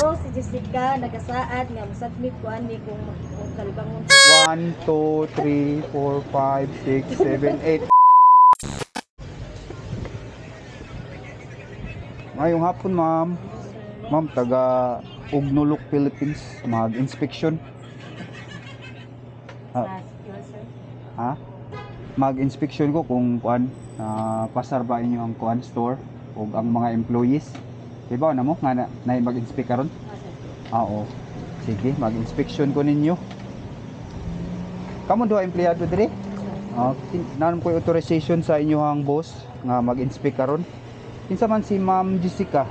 Ako si Jessica, nagasaad nga musubmit ko ani kung kalibangon ko. 1, 2, 3, 4, 5, 6, 7, 8. Ngayong hapon, ma'am. Ma'am, taga Ugnulok, Philippines. Mag-inspection. Ha? Mag-inspection ko kung kuan pasar ba inyo ang kuan store o ang mga employees. Diba na mo nga na mag-inspect karon? Oo. Sige, mag-inspection ko ninyo. Kamo duha empleyado dire? Nanon ko authorization sa inyohang boss nga mag-inspect karon. Kinsa man si Ma'am Jessica?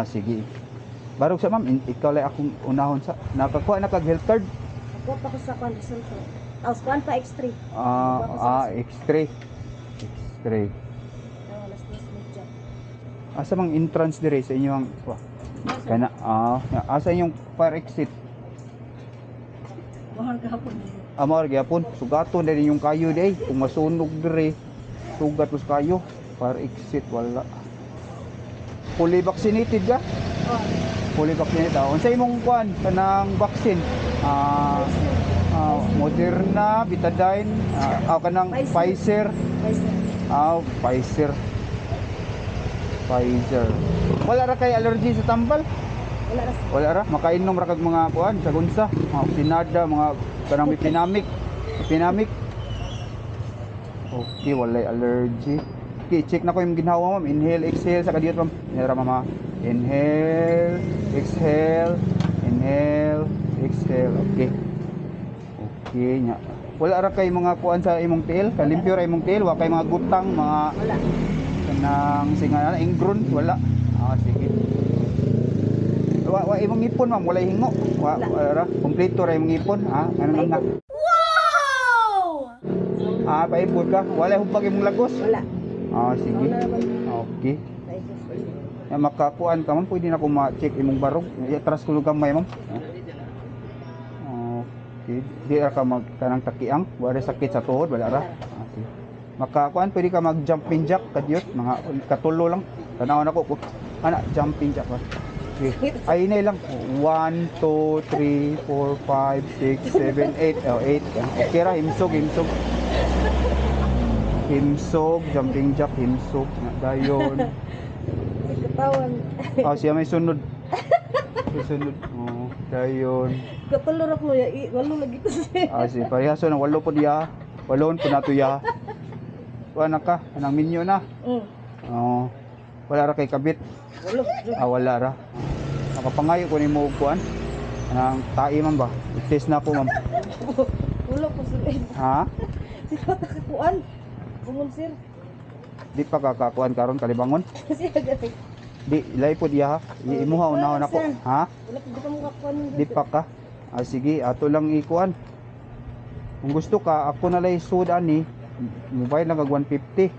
Sige. Barog sa ma'am, ikaw lang akong unahon sa nakakuha na kag health card. Ako pa ko sa condition ko. Tapos kuan pa X3. X-ray. X-ray. Alas 10 medya. Asa mang entrance dire sa inyong kana asa inyong fire exit? Mahal gahapon. Amar gyapon sugaton din yung kayo day kung masunog dire. Sugat us kayo. Fire exit wala. Fully vaccinated ka? Fully vaccinated. Unsa imong kuan kanang vaccine? Moderna, Betadine, kanang Pfizer. Pfizer. Pfizer. Wala ra kay allergy sa tambal? Wala ra. Makainom ra kag mga kuan sa gunsa, mga pinada, mga kanang epinamic. Okay, wala allergy. Okay, check na ko yung ginhawa, ma'am. Inhale, exhale sa kadiyot, ma'am. Inhale, mama. Inhale, exhale, inhale, exhale. Okay. Okay nya. Wala ra kay mga kuan sa imong tiil, kalimpyo ra imong tiil, wa kay mga gutang, mga Wala. kanang singa ingron, wala. Sige. Wa imong ngipon, ma'am, wala hingo. Wala ra, kompleto ra imong ngipon, ano nga. Wow! Paipod ka, wala hubag imong lagos. Wala. Sige. Okay. Makakuan ka, ma'am, pwede na ko ma-check imong barog. Atras ko gamay, ma'am. Okay. Di ka magkanang takiang, wala sakit sa tuhod, wala ra. Okay. Makakuan, pwede ka mag-jumping jack kadiyot, mga katulo lang. Tanawan ako ko. Jumping jack ba? Okay. Ay inay lang. 1, 2, 3, 4, 5, 6, 7, 8. 8. Okay ra, himsog. Himsog, jumping jack, himsog. Dayon. Katawan. Siya may sunod. Dayon. Katulor ako ya, walo lagi to siya. Si parehaso na walo po diya. Walon po nato ya. Wala ka, anang minyo na. Wala ra kay kabit. Wala ra. Makapangayo ko nimo og kuan. Anang tae man ba? I-test na po, ma'am. Wala ko sila. Di ko takakuan. Bungon sir. Di pa kakakuan karon kalibangon? Siya gani. Di ilay po diya. Imuha unahon ako. Wala ko ka mo kakuan. Di pa ka. Sige, ato lang ikuan. Kung gusto ka, ako na lang isud ani. Mobile lang kag 150.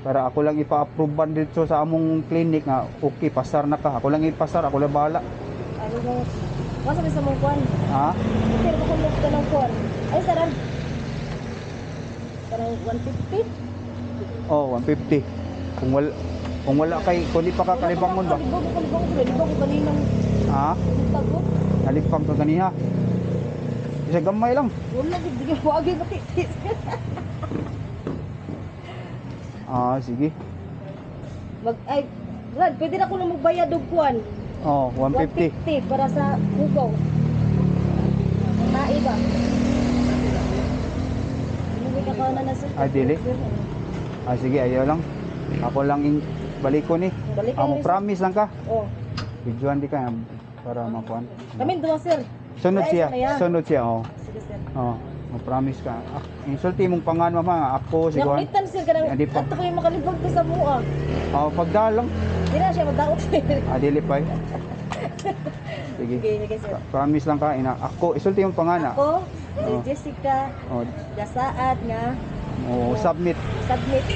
Para ako lang ipa-approve dito sa among clinic nga okay, pasar na ka. Ako lang ipasar, ako lang bahala. Ano ba? Wala sa mong kuan. Pero ko mo ka ng kuan. Ay saran. Parang 150. 150. Kung wala kay, kung di pa ka kalibangon ba? Kalibangon ko kaninang. Nalipang ka ganiha. Isa gamay lang. Wala gid di ko agi pati. Sige. Brad, pwede na ko na magbayad og kuan. 150. 150 para sa hugaw. Nai ba? Hindi ka kauna na sa. Dili. Sige, ayaw lang. Ako lang balik ko ni. Mo promise lang ka. Videoan di ka para makuan. Kami duwa sir. Sunod siya. Sige sir. Promise ka. Insulti mong pangan mama, ako siguro. Nakamitan sir kanang ato ko yung makalibog ko sa mua. Pagdalang. Di na siya madaot sir. Dili pa. Sige. Sige sir. Promise lang ka ako isulti mong pangan. Ako, si Jessica. Gasaad nga. Submit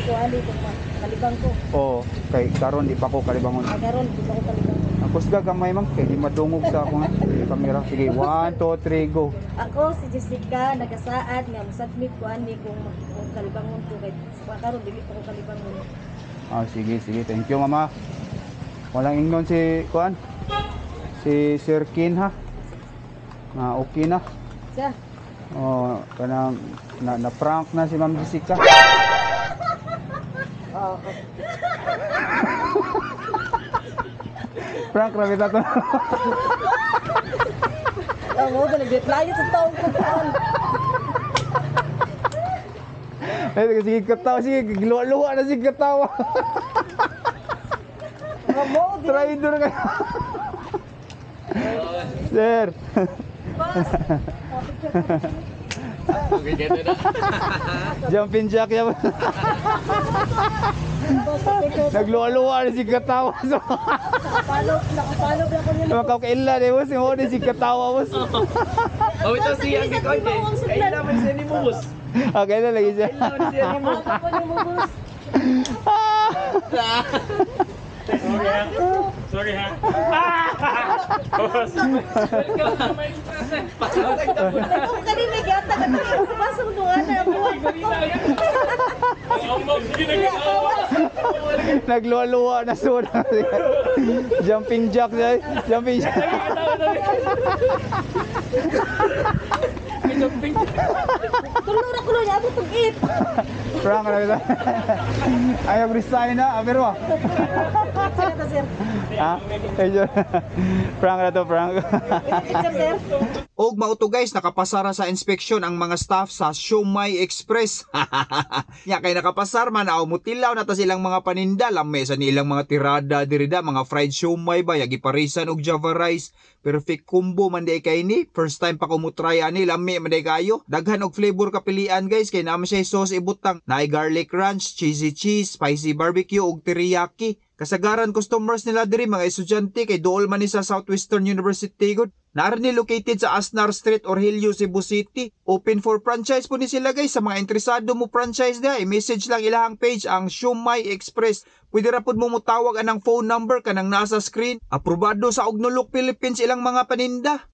ko ali kung kalibang ko. Kay karon di pa ko kalibangon. Karon di pa ko kalibang. Ang kusga gamay man kay di madungog sa ako nga kamera. Sige, 1 2 3 go. Ako si Jessica, nagasaad nga musubmit ko ani kung kalibangon ko kay karon dili pa ko kalibangon. Sige, thank you mama. Walang ingnon si kuan. Si Sir Kin ha. Okay na. Siya. Oh, kanang na-prank na si Ma'am Jessica. Prank ra bitaw to. Mo galit layo sa taong ko. Sige katawa, sige luwa-luwa na sige katawa. Mo Traitor ka. Sir. Jumping jack yan. Nagluwa-luwa na si katawa. Nakapalo na ko niya. Makakailan eh, boss. Mo na si katawa, boss. Oh, ito siya ang gikon eh. Kailangan siya ni Mus. Okay na lagi siya. Kailangan siya ni Mus. Ako ni mo boss. Sorry ha. Ako kanina gyata ka na. Basta mo nga na buhay. Nagluwa-luwa na suna. Jumping jack siya. Jumping jack. Tulong ra kulo niya ako tugit. Prank na kita. Ayaw resign na. Pero Sir ta sir. ha? Prank na to, prank. Sir. Og mauto guys, nakapasara sa inspeksyon ang mga staff sa Siomai Express. Nya kay nakapasar man aw mutilaw na ta silang mga paninda, lamay sa nilang mga tirada dirida, mga fried siomai ba, yagi parisan og java rice. Perfect combo man di kay ni. First time pa ko mo try ani, lami man di kayo. Daghan og flavor kapilian guys, kay naman siya sauce ibutang. Naay garlic ranch, cheesy cheese, spicy barbecue ug teriyaki. Kasagaran customers nila diri mga estudyante kay duol man ni sa Southwestern University gud. Naara ni located sa Asnar Street, Orhilio, Cebu City. Open for franchise po ni sila guys. Sa mga interesado mo franchise na, i-message lang ilahang page ang Siomai Express. Pwede ra pud mo mutawag anang phone number kanang nasa screen. Aprobado sa Ognolok, Philippines ilang mga paninda.